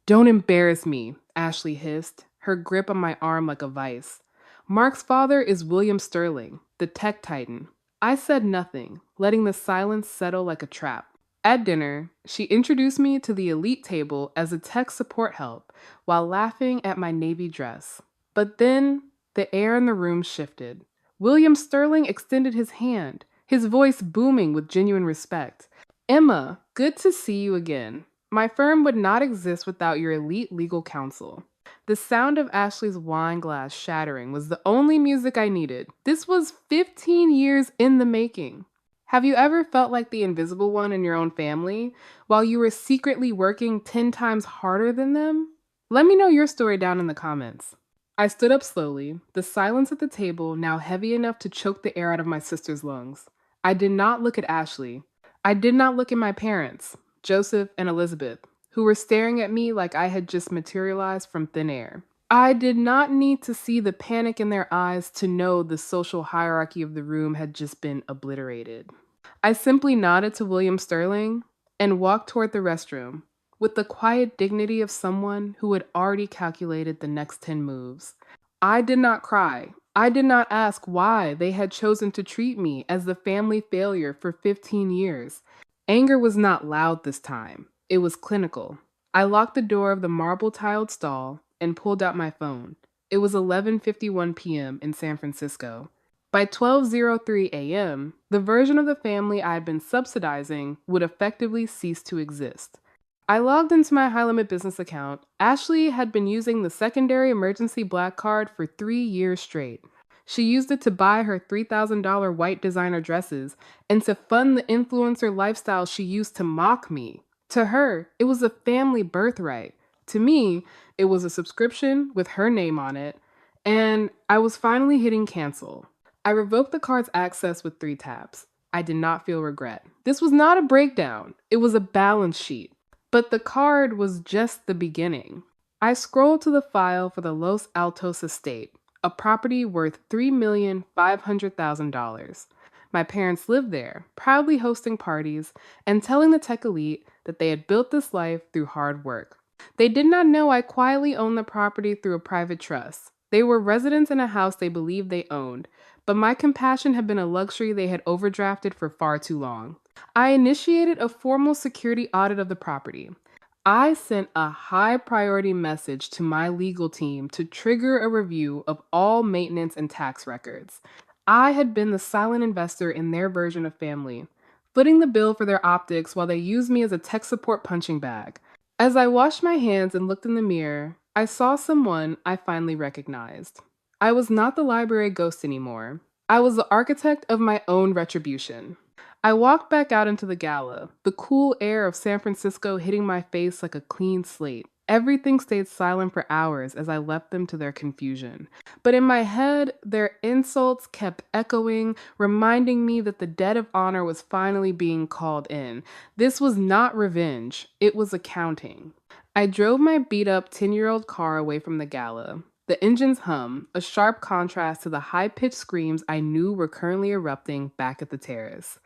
Don't embarrass me, Ashley hissed, her grip on my arm like a vice. Mark's father is William Sterling, the tech titan. I said nothing, letting the silence settle like a trap. At dinner, she introduced me to the elite table as a tech support help while laughing at my navy dress. But then, the air in the room shifted. William Sterling extended his hand, his voice booming with genuine respect. Emma, good to see you again. My firm would not exist without your elite legal counsel. The sound of Ashley's wine glass shattering was the only music I needed. This was 15 years in the making. Have you ever felt like the invisible one in your own family while you were secretly working 10 times harder than them? Let me know your story down in the comments. I stood up slowly, the silence at the table now heavy enough to choke the air out of my sister's lungs. I did not look at Ashley. I did not look at my parents, Joseph and Elizabeth, who were staring at me like I had just materialized from thin air. I did not need to see the panic in their eyes to know the social hierarchy of the room had just been obliterated. I simply nodded to William Sterling and walked toward the restroom with the quiet dignity of someone who had already calculated the next 10 moves. I did not cry. I did not ask why they had chosen to treat me as the family failure for 15 years. Anger was not loud this time. It was clinical. I locked the door of the marble-tiled stall and pulled out my phone. It was 11:51 p.m. in San Francisco. By 12:03 a.m., the version of the family I had been subsidizing would effectively cease to exist. I logged into my high-limit business account. Ashley had been using the secondary emergency black card for 3 years straight. She used it to buy her $3,000 white designer dresses and to fund the influencer lifestyle she used to mock me. To her, it was a family birthright. To me, it was a subscription with her name on it, and I was finally hitting cancel. I revoked the card's access with 3 taps. I did not feel regret. This was not a breakdown. It was a balance sheet. But the card was just the beginning. I scrolled to the file for the Los Altos estate, a property worth $3,500,000. My parents lived there, proudly hosting parties and telling the tech elite that they had built this life through hard work. They did not know I quietly owned the property through a private trust. They were residents in a house they believed they owned, but my compassion had been a luxury they had overdrafted for far too long. I initiated a formal security audit of the property. I sent a high-priority message to my legal team to trigger a review of all maintenance and tax records. I had been the silent investor in their version of family, footing the bill for their optics while they used me as a tech support punching bag. As I washed my hands and looked in the mirror, I saw someone I finally recognized. I was not the library ghost anymore. I was the architect of my own retribution. I walked back out into the gala, the cool air of San Francisco hitting my face like a clean slate. Everything stayed silent for hours as I left them to their confusion. But in my head, their insults kept echoing, reminding me that the debt of honor was finally being called in. This was not revenge, it was accounting. I drove my beat-up 10-year-old car away from the gala. The engine's hum, a sharp contrast to the high-pitched screams I knew were currently erupting back at the terrace.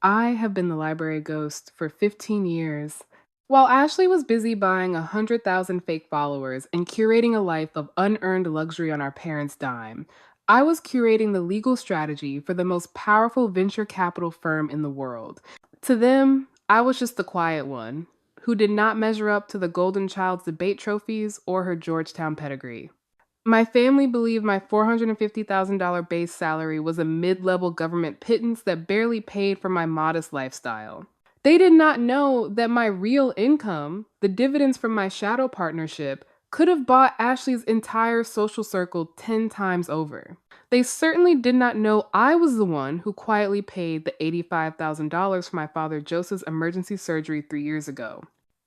I have been the library ghost for 15 years. While Ashley was busy buying 100,000 fake followers and curating a life of unearned luxury on our parents' dime, I was curating the legal strategy for the most powerful venture capital firm in the world. To them, I was just the quiet one, who did not measure up to the Golden Child's debate trophies or her Georgetown pedigree. My family believed my $450,000 base salary was a mid-level government pittance that barely paid for my modest lifestyle. They did not know that my real income, the dividends from my shadow partnership, could have bought Ashley's entire social circle 10 times over. They certainly did not know I was the one who quietly paid the $85,000 for my father Joseph's emergency surgery 3 years ago.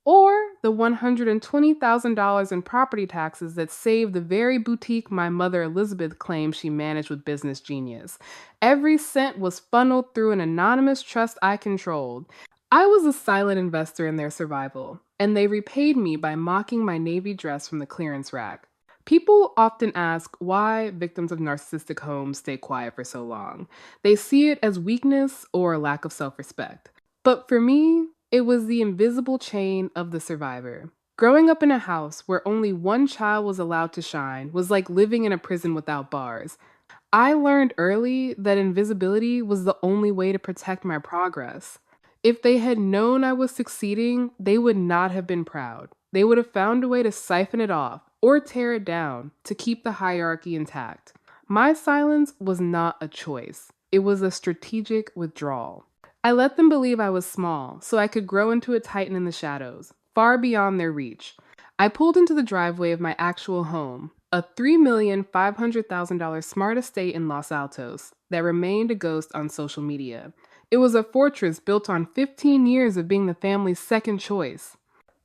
Or the $120,000 in property taxes that saved the very boutique my mother Elizabeth claimed she managed with business genius. Every cent was funneled through an anonymous trust I controlled. I was a silent investor in their survival, and they repaid me by mocking my navy dress from the clearance rack. People often ask why victims of narcissistic homes stay quiet for so long. They see it as weakness or a lack of self-respect. But for me, it was the invisible chain of the survivor. Growing up in a house where only one child was allowed to shine was like living in a prison without bars. I learned early that invisibility was the only way to protect my progress. If they had known I was succeeding, they would not have been proud. They would have found a way to siphon it off or tear it down to keep the hierarchy intact. My silence was not a choice, it was a strategic withdrawal. I let them believe I was small so I could grow into a titan in the shadows, far beyond their reach. I pulled into the driveway of my actual home, a $3,500,000 smart estate in Los Altos that remained a ghost on social media. It was a fortress built on 15 years of being the family's second choice.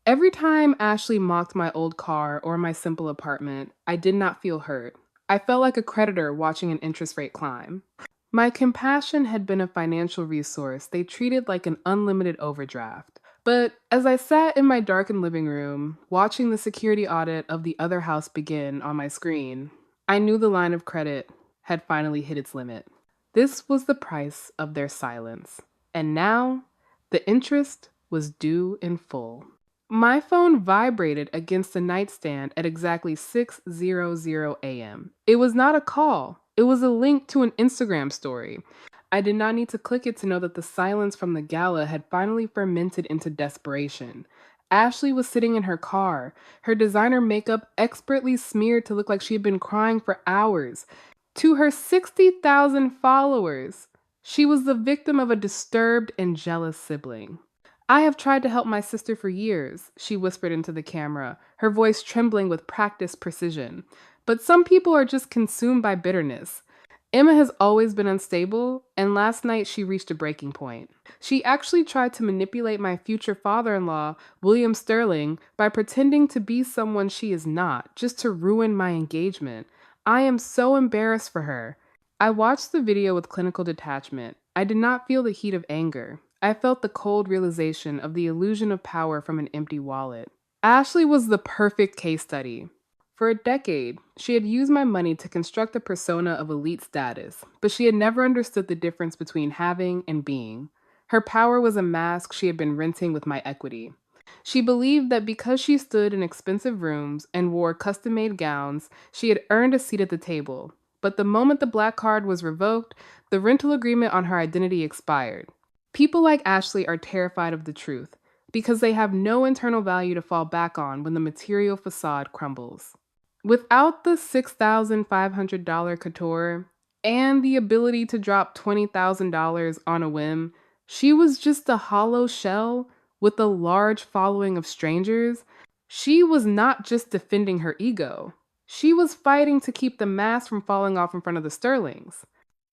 Every time Ashley mocked my old car or my simple apartment, I did not feel hurt. I felt like a creditor watching an interest rate climb. My compassion had been a financial resource they treated like an unlimited overdraft. But as I sat in my darkened living room, watching the security audit of the other house begin on my screen, I knew the line of credit had finally hit its limit. This was the price of their silence. And now, the interest was due in full. My phone vibrated against the nightstand at exactly 6:00 a.m. It was not a call. It was a link to an Instagram story. I did not need to click it to know that the silence from the gala had finally fermented into desperation. Ashley was sitting in her car, her designer makeup expertly smeared to look like she had been crying for hours. To her 60,000 followers, she was the victim of a disturbed and jealous sibling. I have tried to help my sister for years, she whispered into the camera, her voice trembling with practiced precision. But some people are just consumed by bitterness. Emma has always been unstable, and last night she reached a breaking point. She actually tried to manipulate my future father-in-law, William Sterling, by pretending to be someone she is not, just to ruin my engagement. I am so embarrassed for her. I watched the video with clinical detachment. I did not feel the heat of anger. I felt the cold realization of the illusion of power from an empty wallet. Ashley was the perfect case study. For a decade, she had used my money to construct a persona of elite status, but she had never understood the difference between having and being. Her power was a mask she had been renting with my equity. She believed that because she stood in expensive rooms and wore custom-made gowns, she had earned a seat at the table. But the moment the black card was revoked, the rental agreement on her identity expired. People like Ashley are terrified of the truth because they have no internal value to fall back on when the material facade crumbles. Without the $6,500 couture and the ability to drop $20,000 on a whim, she was just a hollow shell with a large following of strangers. She was not just defending her ego. She was fighting to keep the mask from falling off in front of the Sterlings.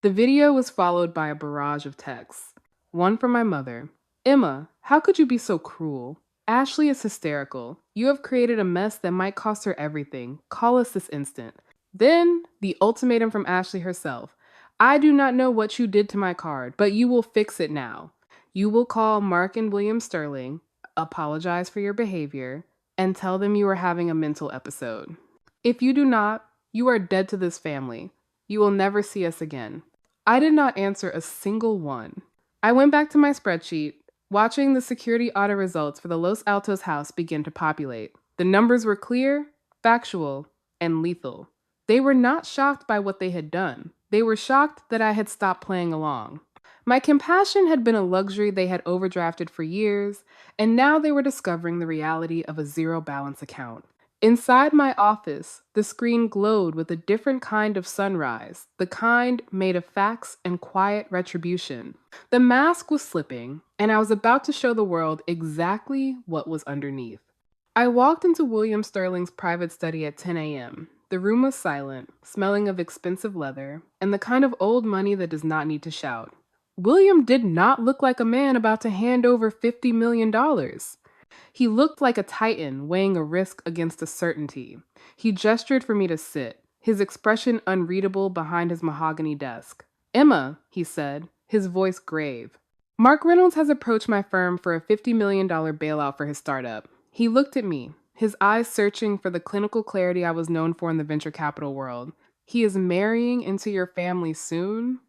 The video was followed by a barrage of texts. One from my mother. Emma, how could you be so cruel? Ashley is hysterical. You have created a mess that might cost her everything. Call us this instant. Then, the ultimatum from Ashley herself. I do not know what you did to my card, but you will fix it now. You will call Mark and William Sterling, apologize for your behavior, and tell them you are having a mental episode. If you do not, you are dead to this family. You will never see us again. I did not answer a single one. I went back to my spreadsheet, watching the security audit results for the Los Altos house begin to populate. The numbers were clear, factual, and lethal. They were not shocked by what they had done. They were shocked that I had stopped playing along. My compassion had been a luxury they had overdrafted for years, and now they were discovering the reality of a zero balance account. Inside my office, the screen glowed with a different kind of sunrise, the kind made of facts and quiet retribution. The mask was slipping, and I was about to show the world exactly what was underneath. I walked into William Sterling's private study at 10 a.m. The room was silent, smelling of expensive leather, and the kind of old money that does not need to shout. William did not look like a man about to hand over $50 million. He looked like a titan weighing a risk against a certainty. He gestured for me to sit, his expression unreadable behind his mahogany desk. Emma, he said, his voice grave. Mark Reynolds has approached my firm for a $50 million bailout for his startup. He looked at me, his eyes searching for the clinical clarity I was known for in the venture capital world. He is marrying into your family soon?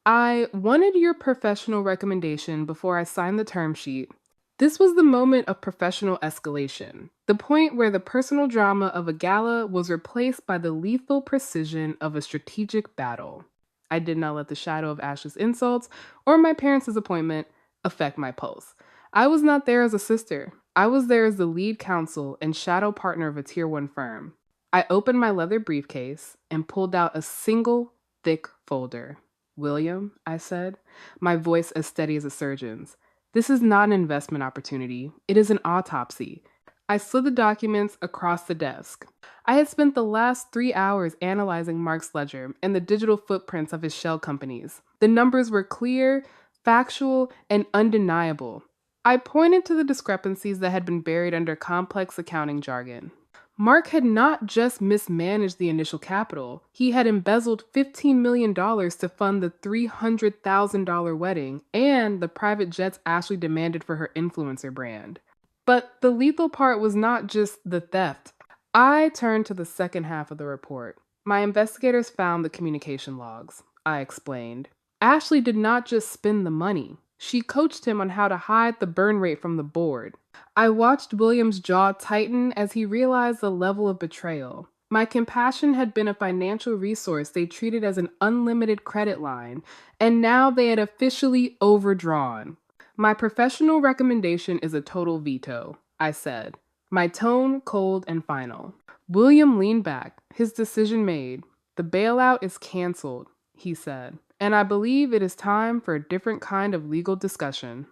I wanted your professional recommendation before I signed the term sheet. This was the moment of professional escalation. The The point where the personal drama of a gala was replaced by the lethal precision of a strategic battle. I did not let the shadow of Ashley's insults or my parents' disappointment affect my pulse. I was not there as a sister. I was there as the lead counsel and shadow partner of a tier 1 firm. I opened my leather briefcase and pulled out a single thick folder. William, I said, my voice as steady as a surgeon's. This is not an investment opportunity. It is an autopsy. I slid the documents across the desk. I had spent the last 3 hours analyzing Mark's ledger and the digital footprints of his shell companies. The numbers were clear, factual, and undeniable. I pointed to the discrepancies that had been buried under complex accounting jargon. Mark had not just mismanaged the initial capital, he had embezzled $15 million to fund the $300,000 wedding and the private jets Ashley demanded for her influencer brand. But the lethal part was not just the theft. I turned to the second half of the report. My investigators found the communication logs. I explained. Ashley did not just spend the money. She coached him on how to hide the burn rate from the board. I watched William's jaw tighten as he realized the level of betrayal. My compassion had been a financial resource they treated as an unlimited credit line, and now they had officially overdrawn. My professional recommendation is a total veto, I said, my tone cold and final. William leaned back, his decision made. The bailout is canceled, he said, and I believe it is time for a different kind of legal discussion.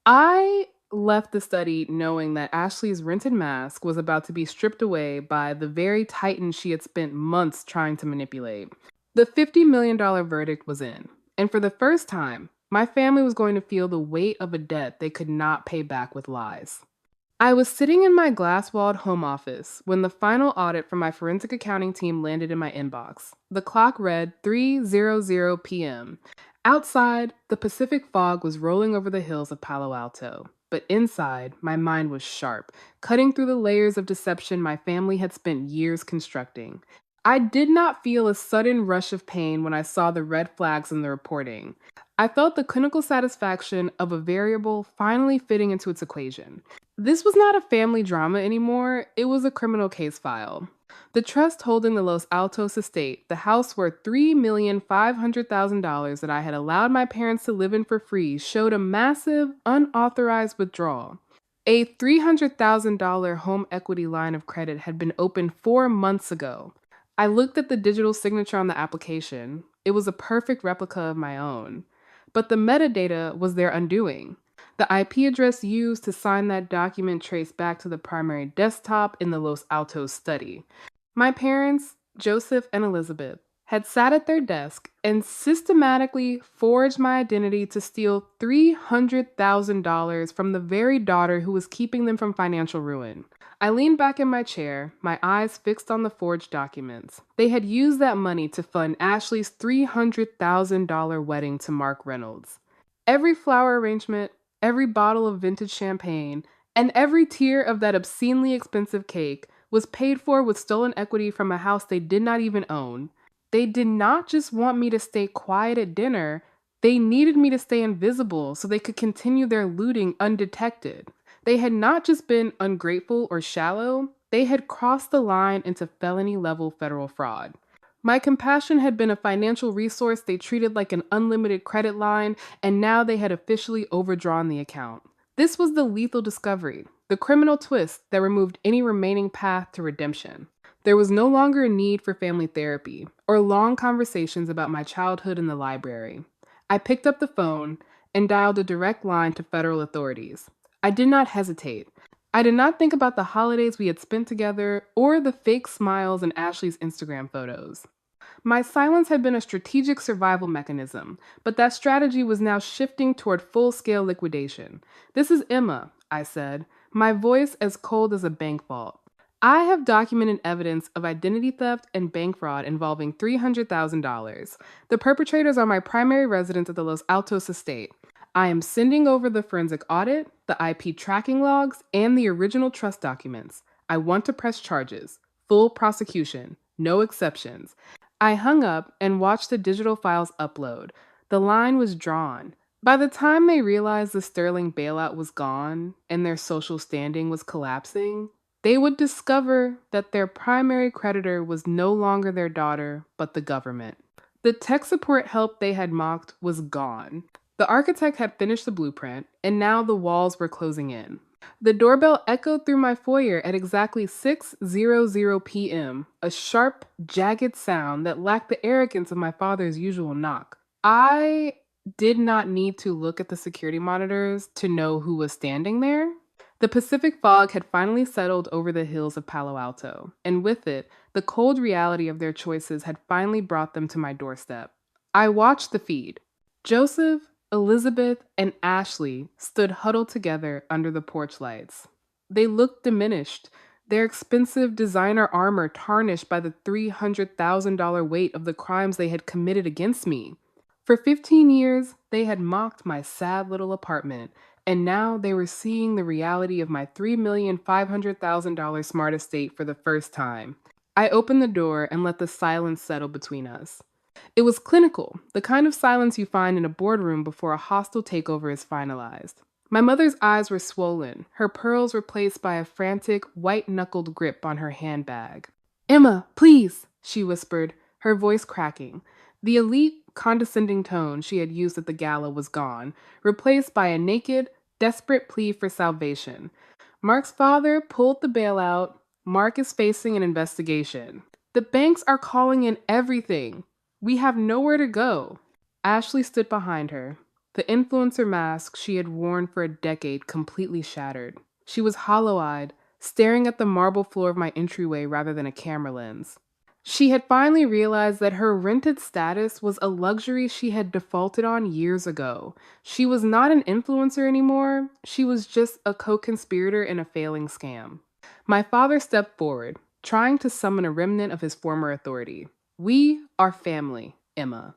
I left the study knowing that Ashley's rented mask was about to be stripped away by the very titan she had spent months trying to manipulate. The $50 million verdict was in, and for the first time, my family was going to feel the weight of a debt they could not pay back with lies. I was sitting in my glass-walled home office when the final audit from my forensic accounting team landed in my inbox. The clock read 3:00 p.m. Outside, the Pacific fog was rolling over the hills of Palo Alto. But inside, my mind was sharp, cutting through the layers of deception my family had spent years constructing. I did not feel a sudden rush of pain when I saw the red flags in the reporting. I felt the clinical satisfaction of a variable finally fitting into its equation. This was not a family drama anymore, it was a criminal case file. The trust holding the Los Altos estate, the house worth $3,500,000 that I had allowed my parents to live in for free, showed a massive, unauthorized withdrawal. A $300,000 home equity line of credit had been opened 4 months ago. I looked at the digital signature on the application. It was a perfect replica of my own. But the metadata was their undoing. The IP address used to sign that document traced back to the primary desktop in the Los Altos study. My parents, Joseph and Elizabeth, had sat at their desk and systematically forged my identity to steal $300,000 from the very daughter who was keeping them from financial ruin. I leaned back in my chair, my eyes fixed on the forged documents. They had used that money to fund Ashley's $300,000 wedding to Mark Reynolds. Every flower arrangement, every bottle of vintage champagne, and every tier of that obscenely expensive cake was paid for with stolen equity from a house they did not even own. They did not just want me to stay quiet at dinner, they needed me to stay invisible so they could continue their looting undetected. They had not just been ungrateful or shallow, they had crossed the line into felony-level federal fraud. My compassion had been a financial resource they treated like an unlimited credit line, and now they had officially overdrawn the account. This was the lethal discovery, the criminal twist that removed any remaining path to redemption. There was no longer a need for family therapy or long conversations about my childhood in the library. I picked up the phone and dialed a direct line to federal authorities. I did not hesitate. I did not think about the holidays we had spent together or the fake smiles in Ashley's Instagram photos. My silence had been a strategic survival mechanism, but that strategy was now shifting toward full-scale liquidation. "This is Emma," I said, my voice as cold as a bank vault. "I have documented evidence of identity theft and bank fraud involving $300,000. The perpetrators are my primary residents at the Los Altos estate. I am sending over the forensic audit, the IP tracking logs, and the original trust documents. I want to press charges. Full prosecution. No exceptions." I hung up and watched the digital files upload. The line was drawn. By the time they realized the Sterling bailout was gone and their social standing was collapsing, they would discover that their primary creditor was no longer their daughter, but the government. The tech support help they had mocked was gone. The architect had finished the blueprint, and now the walls were closing in. The doorbell echoed through my foyer at exactly 6:00 p.m., a sharp, jagged sound that lacked the arrogance of my father's usual knock. I did not need to look at the security monitors to know who was standing there. The Pacific fog had finally settled over the hills of Palo Alto, and with it, the cold reality of their choices had finally brought them to my doorstep. I watched the feed. Joseph, Elizabeth, and Ashley stood huddled together under the porch lights. They looked diminished, their expensive designer armor tarnished by the $300,000 weight of the crimes they had committed against me. For 15 years, they had mocked my sad little apartment, and now they were seeing the reality of my $3,500,000 smart estate for the first time. I opened the door and let the silence settle between us. It was clinical, the kind of silence you find in a boardroom before a hostile takeover is finalized. My mother's eyes were swollen, her pearls replaced by a frantic, white-knuckled grip on her handbag. "Emma, please," she whispered, her voice cracking. The elite, condescending tone she had used at the gala was gone, replaced by a naked, desperate plea for salvation. Mark's father pulled the bailout. Mark is facing an investigation. The banks are calling in everything. We have nowhere to go. Ashley stood behind her, the influencer mask she had worn for a decade completely shattered. She was hollow-eyed, staring at the marble floor of my entryway rather than a camera lens. She had finally realized that her rented status was a luxury she had defaulted on years ago. She was not an influencer anymore. She was just a co-conspirator in a failing scam. My father stepped forward, trying to summon a remnant of his former authority. "We are family, Emma.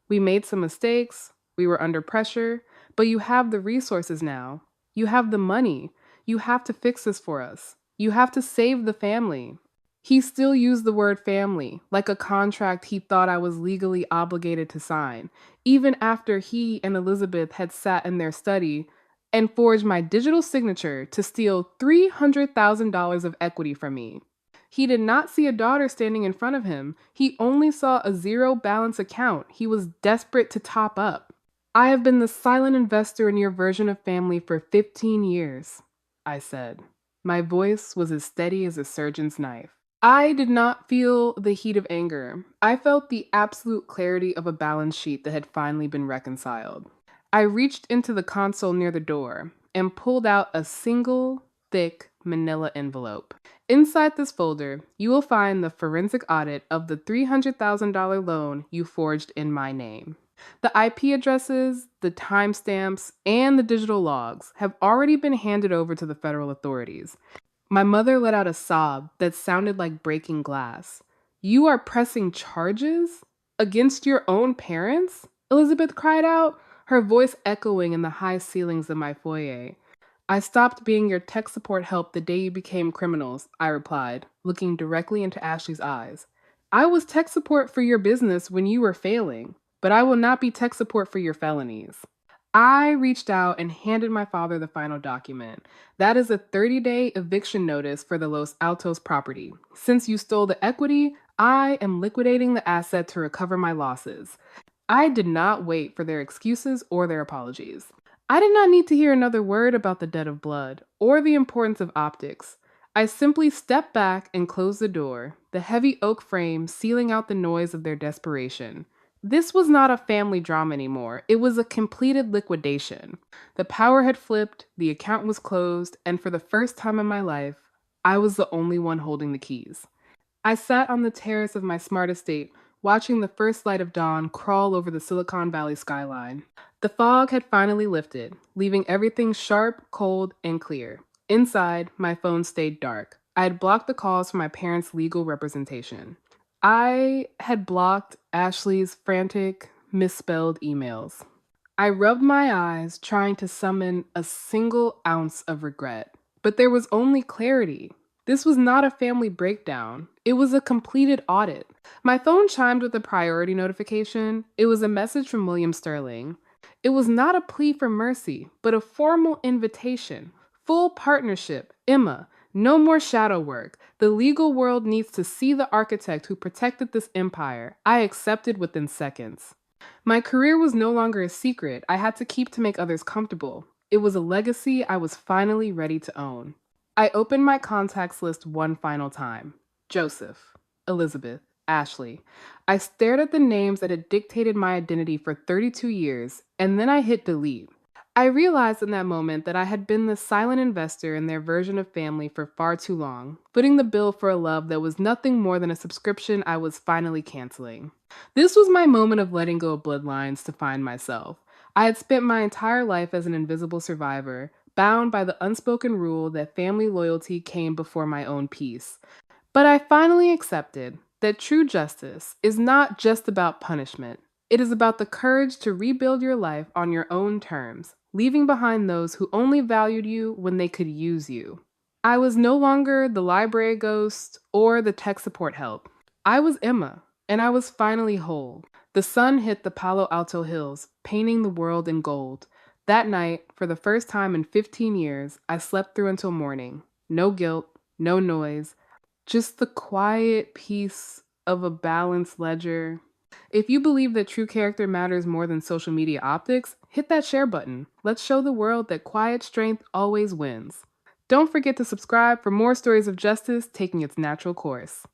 We made some mistakes. We were under pressure. But you have the resources now. You have the money. You have to fix this for us. You have to save the family." He still used the word family, like a contract he thought I was legally obligated to sign, even after he and Elizabeth had sat in their study and forged my digital signature to steal $300,000 of equity from me. He did not see a daughter standing in front of him. He only saw a zero balance account he was desperate to top up. "I have been the silent investor in your version of family for 15 years, I said. My voice was as steady as a surgeon's knife. I did not feel the heat of anger. I felt the absolute clarity of a balance sheet that had finally been reconciled. I reached into the console near the door and pulled out a single, thick manila envelope. Inside this folder, you will find the forensic audit of the $300,000 loan you forged in my name. The IP addresses, the timestamps, and the digital logs have already been handed over to the federal authorities. My mother let out a sob that sounded like breaking glass. "You are pressing charges? Against your own parents?" Elizabeth cried out, her voice echoing in the high ceilings of my foyer. "I stopped being your tech support help the day you became criminals," I replied, looking directly into Ashley's eyes. "I was tech support for your business when you were failing, but I will not be tech support for your felonies." I reached out and handed my father the final document. "That is a 30-day eviction notice for the Los Altos property. Since you stole the equity, I am liquidating the asset to recover my losses." I did not wait for their excuses or their apologies. I did not need to hear another word about the debt of blood or the importance of optics. I simply stepped back and closed the door, the heavy oak frame sealing out the noise of their desperation. This was not a family drama anymore. It was a completed liquidation. The power had flipped, the account was closed, and for the first time in my life, I was the only one holding the keys. I sat on the terrace of my smart estate, watching the first light of dawn crawl over the Silicon Valley skyline. The fog had finally lifted, leaving everything sharp, cold, and clear. Inside, my phone stayed dark. I had blocked the calls from my parents' legal representation. I had blocked Ashley's frantic, misspelled emails. I rubbed my eyes, trying to summon a single ounce of regret. But there was only clarity. This was not a family breakdown. It was a completed audit. My phone chimed with a priority notification. It was a message from William Sterling. It was not a plea for mercy, but a formal invitation. Full partnership, Emma. No more shadow work. The legal world needs to see the architect who protected this empire. I accepted within seconds. My career was no longer a secret I had to keep to make others comfortable. It was a legacy I was finally ready to own. I opened my contacts list one final time. Joseph, Elizabeth, Ashley. I stared at the names that had dictated my identity for 32 years, and then I hit delete. I realized in that moment that I had been the silent investor in their version of family for far too long, footing the bill for a love that was nothing more than a subscription I was finally canceling. This was my moment of letting go of bloodlines to find myself. I had spent my entire life as an invisible survivor, bound by the unspoken rule that family loyalty came before my own peace. But I finally accepted that true justice is not just about punishment. It is about the courage to rebuild your life on your own terms, leaving behind those who only valued you when they could use you. I was no longer the library ghost or the tech support help. I was Emma, and I was finally whole. The sun hit the Palo Alto hills, painting the world in gold. That night, for the first time in 15 years, I slept through until morning. No guilt, no noise, just the quiet peace of a balanced ledger. If you believe that true character matters more than social media optics, hit that share button. Let's show the world that quiet strength always wins. Don't forget to subscribe for more stories of justice taking its natural course.